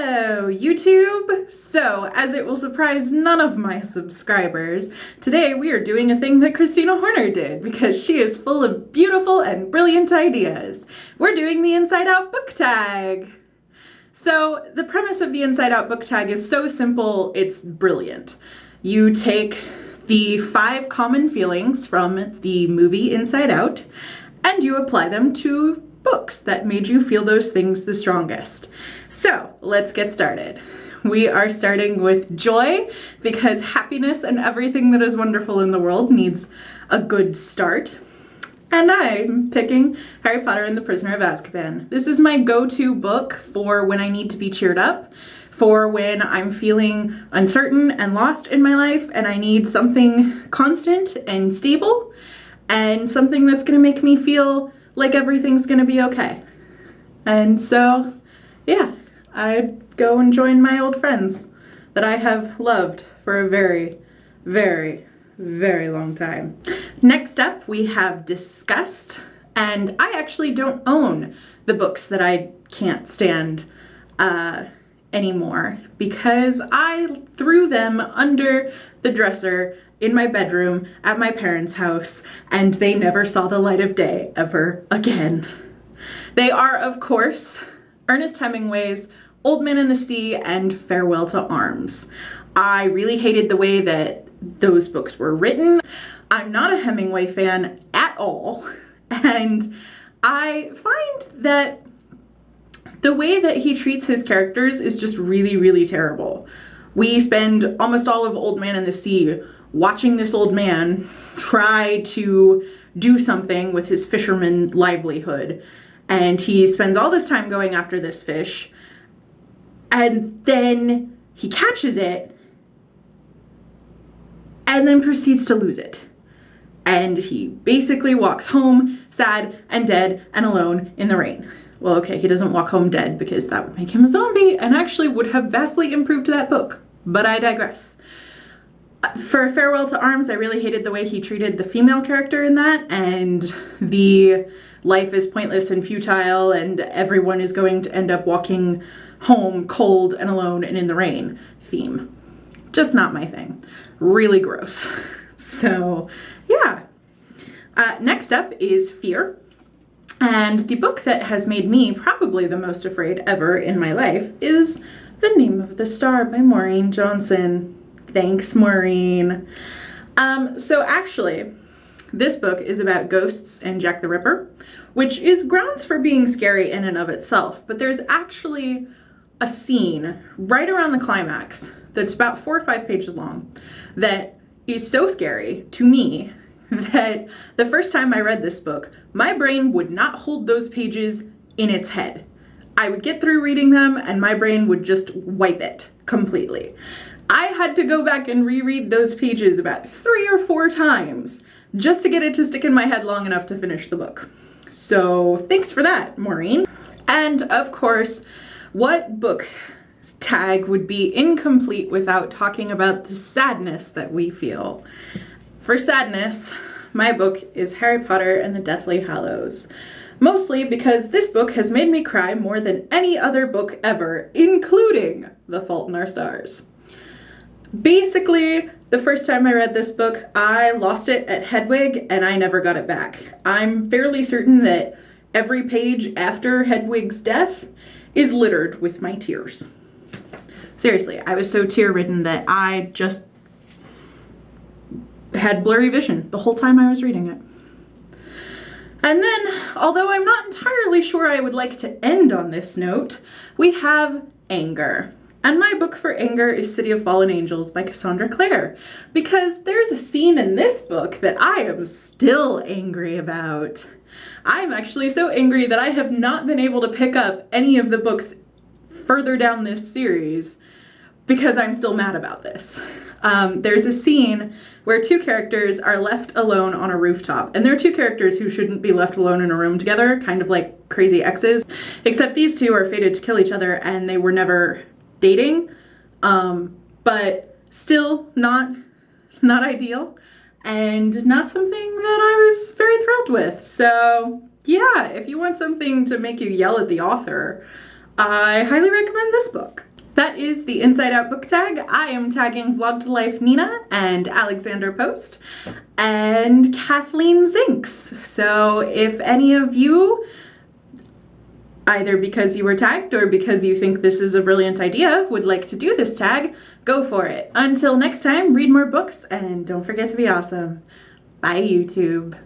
Hello, YouTube! So, as it will surprise none of my subscribers, today we are doing a thing that Kristina Horner did because she is full of beautiful and brilliant ideas. We're doing the Inside Out book tag. So, the premise of the Inside Out book tag is so simple, it's brilliant. You take the 5 common feelings from the movie Inside Out and you apply them to books that made you feel those things the strongest. So let's get started. We are starting with joy because happiness and everything that is wonderful in the world needs a good start. And I'm picking Harry Potter and the Prisoner of Azkaban. This is my go-to book for when I need to be cheered up, for when I'm feeling uncertain and lost in my life and I need something constant and stable and something that's going to make me feel like everything's gonna be okay. And so, yeah, I'd go and join my old friends that I have loved for a very, very, very long time. Next up, we have Disgust, and I actually don't own the books that I can't stand anymore because I threw them under the dresser in my bedroom at my parents' house, and they never saw the light of day ever again. They are, of course, Ernest Hemingway's Old Man and the Sea and Farewell to Arms. I really hated the way that those books were written. I'm not a Hemingway fan at all, and I find that the way that he treats his characters is just really, really terrible. We spend almost all of Old Man and the Sea watching this old man try to do something with his fisherman livelihood. And he spends all this time going after this fish. And then he catches it and then proceeds to lose it. And he basically walks home sad and dead and alone in the rain. Well, okay, he doesn't walk home dead because that would make him a zombie and actually would have vastly improved that book. But I digress. For Farewell to Arms, I really hated the way he treated the female character in that, and the life is pointless and futile and everyone is going to end up walking home cold and alone and in the rain theme. Just not my thing. Really gross. So, yeah. Next up is Fear. And the book that has made me probably the most afraid ever in my life is The Name of the Star by Maureen Johnson. Thanks, Maureen. So actually, this book is about ghosts and Jack the Ripper, which is grounds for being scary in and of itself, but there's actually a scene right around the climax that's about 4 or 5 pages long that is so scary to me that the first time I read this book, my brain would not hold those pages in its head. I would get through reading them and my brain would just wipe it completely. I had to go back and reread those pages about 3 or 4 times just to get it to stick in my head long enough to finish the book. So thanks for that, Maureen. And of course, what book tag would be incomplete without talking about the sadness that we feel? For sadness, my book is Harry Potter and the Deathly Hallows. Mostly because this book has made me cry more than any other book ever, including The Fault in Our Stars. Basically, the first time I read this book, I lost it at Hedwig and I never got it back. I'm fairly certain that every page after Hedwig's death is littered with my tears. Seriously, I was so tear-ridden that I just had blurry vision the whole time I was reading it. And then, although I'm not entirely sure I would like to end on this note, we have Anger. And my book for anger is City of Fallen Angels by Cassandra Clare, because there's a scene in this book that I am still angry about. I'm actually so angry that I have not been able to pick up any of the books further down this series because I'm still mad about this. There's a scene where 2 characters are left alone on a rooftop, and they're 2 characters who shouldn't be left alone in a room together, kind of like crazy exes, except these 2 are fated to kill each other and they were never dating, but still not ideal and not something that I was very thrilled with. So yeah, if you want something to make you yell at the author, I highly recommend this book. that is the Inside Out book tag. I am tagging Vlog to Life Nina and Alexander Post and Kathleen Zinks. So if any of you, either because you were tagged or because you think this is a brilliant idea, would like to do this tag, go for it. Until next time, read more books and don't forget to be awesome. Bye, YouTube.